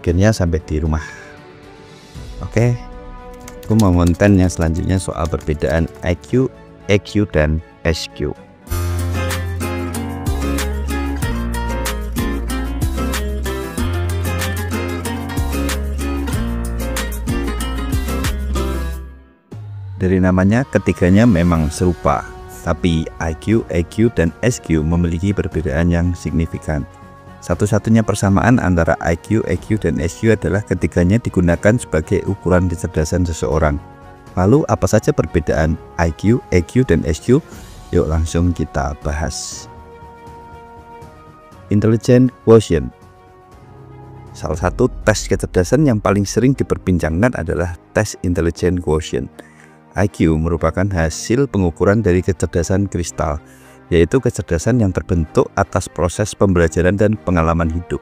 akhirnya sampai di rumah. Oke, aku mau konten yang selanjutnya soal perbedaan IQ, EQ, dan SQ. Dari namanya, ketiganya memang serupa, tapi IQ, EQ, dan SQ memiliki perbedaan yang signifikan. Satu-satunya persamaan antara IQ, EQ, dan SQ adalah ketiganya digunakan sebagai ukuran kecerdasan seseorang. Lalu apa saja perbedaan IQ, EQ, dan SQ? Yuk langsung kita bahas. Intelligence Quotient. Salah satu tes kecerdasan yang paling sering diperbincangkan adalah tes Intelligence Quotient. IQ merupakan hasil pengukuran dari kecerdasan kristal, yaitu kecerdasan yang terbentuk atas proses pembelajaran dan pengalaman hidup.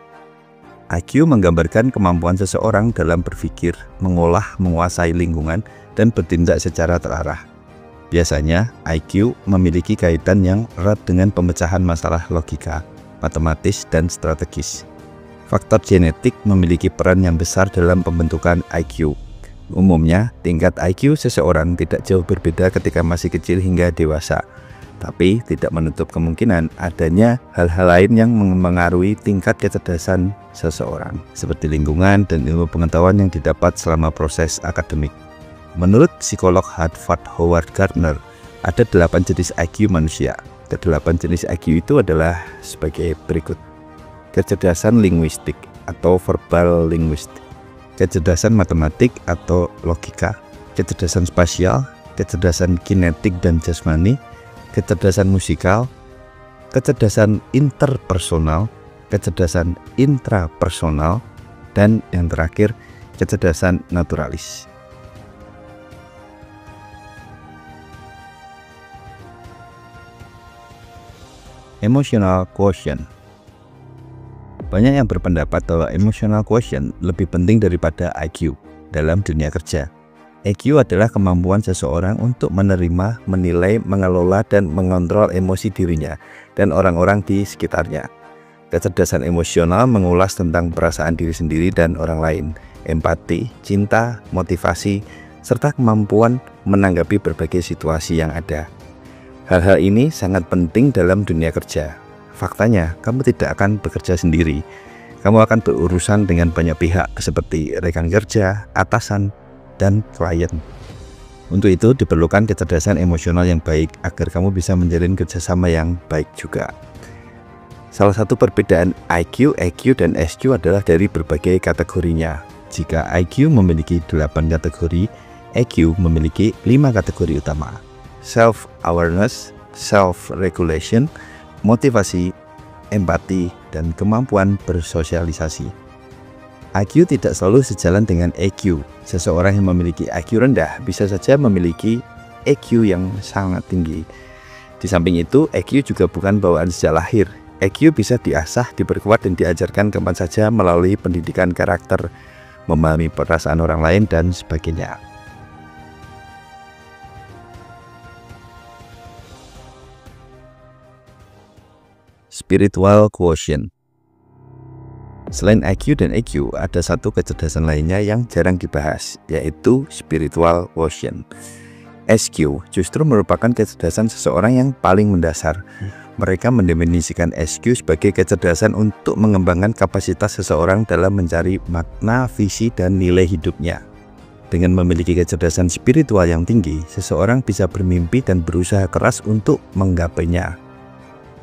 IQ menggambarkan kemampuan seseorang dalam berpikir, mengolah, menguasai lingkungan, dan bertindak secara terarah. Biasanya, IQ memiliki kaitan yang erat dengan pemecahan masalah logika, matematis, dan strategis. Faktor genetik memiliki peran yang besar dalam pembentukan IQ. Umumnya, tingkat IQ seseorang tidak jauh berbeda ketika masih kecil hingga dewasa, tapi tidak menutup kemungkinan adanya hal-hal lain yang mengaruhi tingkat kecerdasan seseorang, seperti lingkungan dan ilmu pengetahuan yang didapat selama proses akademik. Menurut psikolog Harvard Howard Gardner, ada 8 jenis IQ manusia. Ke-8 jenis IQ itu adalah sebagai berikut: kecerdasan linguistik atau verbal linguistik, kecerdasan matematik atau logika, kecerdasan spasial, kecerdasan kinetik dan jasmani, kecerdasan musikal, kecerdasan interpersonal, kecerdasan intrapersonal, dan yang terakhir, kecerdasan naturalis. Emotional quotient. Banyak yang berpendapat bahwa emotional quotient lebih penting daripada IQ dalam dunia kerja. EQ adalah kemampuan seseorang untuk menerima, menilai, mengelola, dan mengontrol emosi dirinya dan orang-orang di sekitarnya. Kecerdasan emosional mengulas tentang perasaan diri sendiri dan orang lain, empati, cinta, motivasi, serta kemampuan menanggapi berbagai situasi yang ada. Hal-hal ini sangat penting dalam dunia kerja. Faktanya, kamu tidak akan bekerja sendiri. Kamu akan berurusan dengan banyak pihak seperti rekan kerja, atasan, dan klien. Untuk itu diperlukan kecerdasan emosional yang baik agar kamu bisa menjalin kerjasama yang baik juga. Salah satu perbedaan IQ, EQ, dan SQ adalah dari berbagai kategorinya. Jika IQ memiliki 8 kategori, EQ memiliki 5 kategori utama: self-awareness, self-regulation, motivasi, empati, dan kemampuan bersosialisasi. IQ tidak selalu sejalan dengan EQ. Seseorang yang memiliki IQ rendah bisa saja memiliki EQ yang sangat tinggi. Di samping itu, EQ juga bukan bawaan sejak lahir. EQ bisa diasah, diperkuat, dan diajarkan kapan saja melalui pendidikan karakter, memahami perasaan orang lain, dan sebagainya. Spiritual quotient. Selain IQ dan EQ, ada satu kecerdasan lainnya yang jarang dibahas, yaitu spiritual quotient. SQ justru merupakan kecerdasan seseorang yang paling mendasar. Mereka mendefinisikan SQ sebagai kecerdasan untuk mengembangkan kapasitas seseorang dalam mencari makna, visi, dan nilai hidupnya. Dengan memiliki kecerdasan spiritual yang tinggi, seseorang bisa bermimpi dan berusaha keras untuk menggapainya.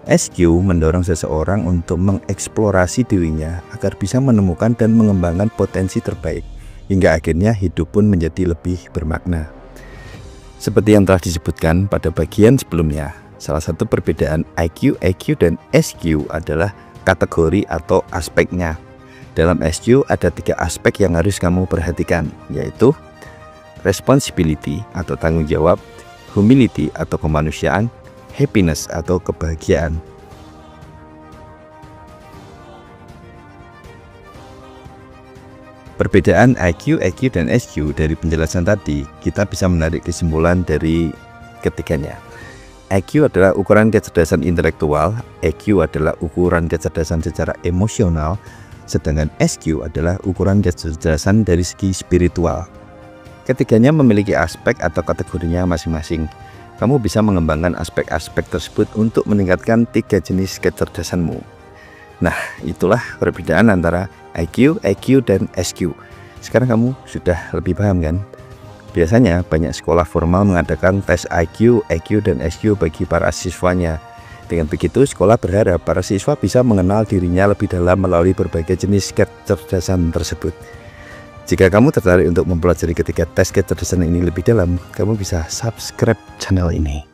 SQ mendorong seseorang untuk mengeksplorasi dirinya agar bisa menemukan dan mengembangkan potensi terbaik, hingga akhirnya hidup pun menjadi lebih bermakna. Seperti yang telah disebutkan pada bagian sebelumnya, salah satu perbedaan IQ, EQ, dan SQ adalah kategori atau aspeknya. Dalam SQ ada 3 aspek yang harus kamu perhatikan, yaitu responsibility atau tanggung jawab, humility atau kemanusiaan, happiness atau kebahagiaan. Perbedaan IQ, EQ, dan SQ dari penjelasan tadi, kita bisa menarik kesimpulan dari ketiganya. IQ adalah ukuran kecerdasan intelektual, EQ adalah ukuran kecerdasan secara emosional, sedangkan SQ adalah ukuran kecerdasan dari segi spiritual. Ketiganya memiliki aspek atau kategorinya masing-masing. Kamu bisa mengembangkan aspek-aspek tersebut untuk meningkatkan 3 jenis kecerdasanmu. Nah, itulah perbedaan antara IQ, EQ, dan SQ. Sekarang kamu sudah lebih paham kan? Biasanya banyak sekolah formal mengadakan tes IQ, EQ, dan SQ bagi para siswanya. Dengan begitu, sekolah berharap para siswa bisa mengenal dirinya lebih dalam melalui berbagai jenis kecerdasan tersebut. Jika kamu tertarik untuk mempelajari ketiga tes kecerdasan ini lebih dalam, kamu bisa subscribe channel ini.